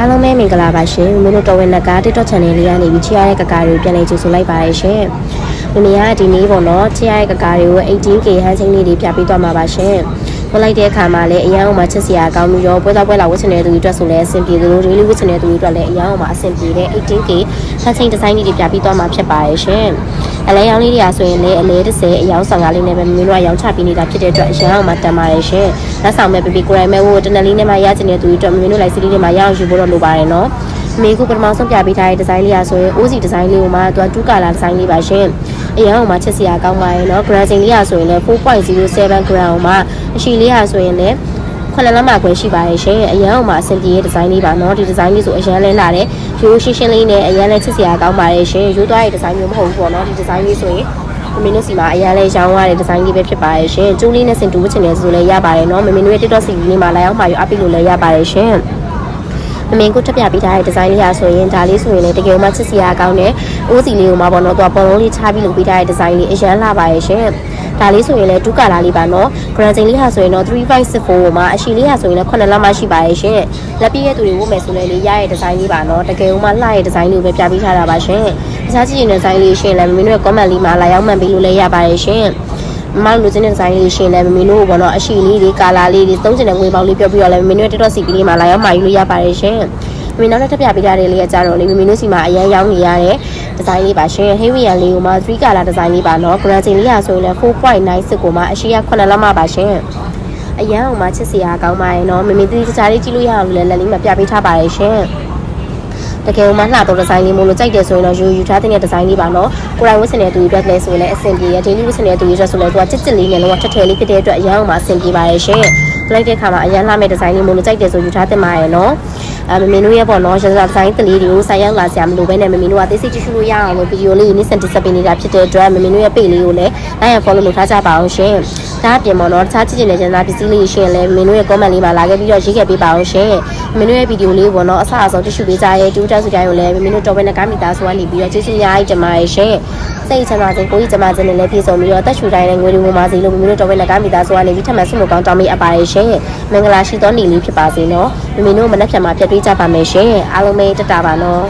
အားလုံးပဲမင်္ဂလာပါရှင်မင်းတို့တော်ဝင်နက TikTok channel လေးကနေပြီးချရတဲ့ကကားတွေကိုပြန်လည်ကြိုဆိုလိုက်ပါရရှင်မင်းကဒီနေ့ပေါ့နော်ချရတဲ့ကကားတွေကို 18K ဟန်ချင်းလေးတွေပြပေးသွားမှာပါရှင်ဝင်လိုက်တဲ့အခါမှာလည်းအရန်အောင်မှာချက်စရာကောင်းပြီးတော့ပွဲစားပွဲလာဝတ်ချင်တဲ့သူတွေအတွက်ဆိုလည်းအဆင်ပြေသလို daily ဝတ်ချင်တဲ့သူတွေအတွက်လည်းအရန်အောင်မှာအဆင်ပြေတဲ့ 18K ဟန်ချင်းဒီဇိုင်းလေးတွေပြပေးသွားမှာဖြစ်ပါရရှင်အလဲရောင်းလေးတွေဆိုရင်လည်းအလဲ30အယောင်15လေးနဲ့ပဲမင်းတို့ကရောင်းချပေးနေတာဖြစ်တဲ့အတွက်အရန်အောင်မှာတန်ပါရရှင်လက်ဆောင်မဲ့ပေးကိုရိုင်းမဲ့ဟိုတနက်လေးနဲ့မှရချင်တဲ့သူတွေအတွက်မင်းတို့လိုက်စီးလေးတွေမှာရအောင်ယူဖို့တော့လိုပါတယ်နော်မင်းကပထမဆုံးပြပေးထားတဲ့ဒီဇိုင်းလေးอ่ะဆိုရင် OC ဒီဇိုင်းလေးကိုမှသူက2 color ဒီဇိုင်းလေးပါရှင်အရင်ကမှချက်စရာကောင်းပါရဲ့เนาะ grading လေးอ่ะဆိုရင်လည်း 4.07 gram မှာအရှိလေးอ่ะဆိုရင်လည်း9လက်မှခွဲရှိပါရဲ့ရှင်အရင်ကမှအဆင်ပြေတဲ့ဒီဇိုင်းလေးပါเนาะဒီဒီဇိုင်းလေးဆိုအရင်လဲလာတဲ့ရိုးရှင်းရှင်းလေးနဲ့အရင်လဲချက်စရာကောင်းပါရဲ့ရှင်ရိုးသွားတဲ့ဒီဇိုင်းမျိုးမဟုတ်ဘူးပေါ့เนาะဒီဒီဇိုင်းလေးဆိုရင်မင်းတို့စီမှာအရင်လဲရောင်းရတဲ့ဒီဇိုင်းလေးပဲဖြစ်ပါရဲ့ရှင်ကျိုးလေးနဲ့စင်တူဝတ်ချင်တယ်ဆိုလည်းရပါတယ်เนาะမင်းတို့ရဲ့ TikTok စီလေးမှာလာရောက်မှာယူအပိလို့လည်းရပါတယ်ရှင်မင်းကိုထပ်ပြပေးထားတဲ့ဒီဇိုင်းလေးอ่ะဆိုရင်ဒါလေးဆိုရင်လည်းတကယ်မှချစ်စရာကောင်းတဲ့အိုးစီလေးကိုမှပေါ့နော်သူကပုံလုံးလေးချပြီးလုပ်ပေးထားတဲ့ဒီဇိုင်းလေးအရန်လာပါရဲ့ရှင်ဒါလေးဆိုရင်လည်း2 color လေးပါနော် grading လေးဟာဆိုရင်တော့3564ကိုမှအရှိလေးဟာဆိုရင်လည်း9လက်မှရှိပါရဲ့ရှင်လက်ပြည့်ရဲ့သူတွေဝတ်မယ်ဆိုလည်းလေးရရဲ့ဒီဇိုင်းလေးပါနော်တကယ်မှလှရဲ့ဒီဇိုင်းလေးကိုပဲပြပေးထားတာပါရှင်တခြားကြည့်ရင်ဒီဇိုင်းလေးရှင်လည်းမင်းတို့ရဲ့ comment လေးမှာလာရောက်မှန်ပေးလို့လည်းရပါရဲ့ရှင်မမလူချင်းတဲ့ဒီဇိုင်းလေးရှင်လည်းမင်းတို့ဘောနော်အရှိလေးတွေကာလာလေးတွေသုံးချင်တဲ့ငွေပေါင်းလေးပြောပြီးတော့လည်းမင်းတို့ရဲ့ TikTok စီလေးမှာလာရောက်မှာယူလို့ရပါတယ်ရှင်မင်းနောက်ထပ်ပြပေးထားတဲ့လေးကကြတော့လေမင်းတို့စီမှာအရန်ရောင်းနေရတဲ့ဒီဇိုင်းလေးပါရှင်ဟေးဝီယန်လေးကိုမှ3 color ဒီဇိုင်းလေးပါနော် grading လေးอ่ะဆိုရင်လည်း 4.96 ကိုမှအရှိရ9လက်မှပါရှင်အရန်အောင်မှချစ်စရာကောင်းပါရဲ့နော်မင်းတို့တခြားလေးကြည့်လို့ရအောင်လည်းလက်လေးမှာပြပေးထားပါရဲ့ရှင်တကယ်မှလှတော့ဒီဇိုင်းလေးမို့လို့ကြိုက်တယ်ဆိုရင်တော့ယူထားတဲ့ဒီဇိုင်းလေးပါနော်ကိုရိုင်းဝတ်စင်တဲ့သူတွေအတွက်လည်းဆိုလည်းအဆင်ပြေရဲ့ daily ဝတ်စင်တဲ့သူတွေအတွက်ဆိုလည်းသူကချစ်လေးနဲ့လုံးဝထက်ထဲလေးဖြစ်တဲ့အတွက်အရန်အောင်မှအဆင်ပြေပါရဲ့ရှင်လိုက်တဲ့ခါမှာအရန်လှမဲ့ဒီဇိုင်းလေးမို့လို့ကြိုက်တယ်ဆိုယူထားတင်ပါရဲ့နော်မမင်းတို့ရဲ့ပေါ့နော်ရစဒီဇိုင်းကလေးတွေကိုဆိုင်ရောက်လာစရာမလိုဘဲနဲ့မမင်းတို့ကသိစိတ်ကြည့်ရှုလို့ရအောင်လို့ဗီဒီယိုလေးကိုနေ့စဉ်တင်ဆက်ပေးနေတာဖြစ်တဲ့အတွက်မမင်းတို့ရဲ့ page လေးကိုလည်း like and follow လုပ်ထားကြပါအောင်ရှင်ဒါအပြင်ပေါ့နော်တခြားကြည့်ချင်တဲ့ကျန်စာပစ္စည်းလေးရှင်လည်းမင်းတို့ရဲ့ comment လေးမှာလာခဲ့ပြီးတော့ရေးခဲ့ပေးပါအောင်ရှင်မင်းတို့ရဲ့ဗီဒီယိုလေးပေါ့နော်အဆအဆုံးတ िश ပေးကြရဲ့တူတက်စကြိုင်းကိုလည်းမင်းတို့တော်ပဲနဲ့ကားမိသားစုကနေပြီးတော့ကျေးဇူးအများကြီးတင်ပါတယ်ရှင်စိတ်ချမ်းသာခြင်းကိုကြီးကျမခြင်းနဲ့လည်းပြည့်စုံပြီးတော့တက်ရှူတိုင်းနဲ့ငွေတွေဝင်ပါစေလို့မင်းတို့တော်ပဲနဲ့ကားမိသားစုကနေပြီးထပ်မံဆုမကောင်းတောင်းပေးအပ်ပါတယ်ရှင်မင်္ဂလာရှိသောနေ့လေးဖြစ်ပါစေနော်မင်းတို့မနက်ဖြန်မှာပြည့်ပေးကြပါမယ်ရှင်အားလုံးပဲတက်တာပါနော်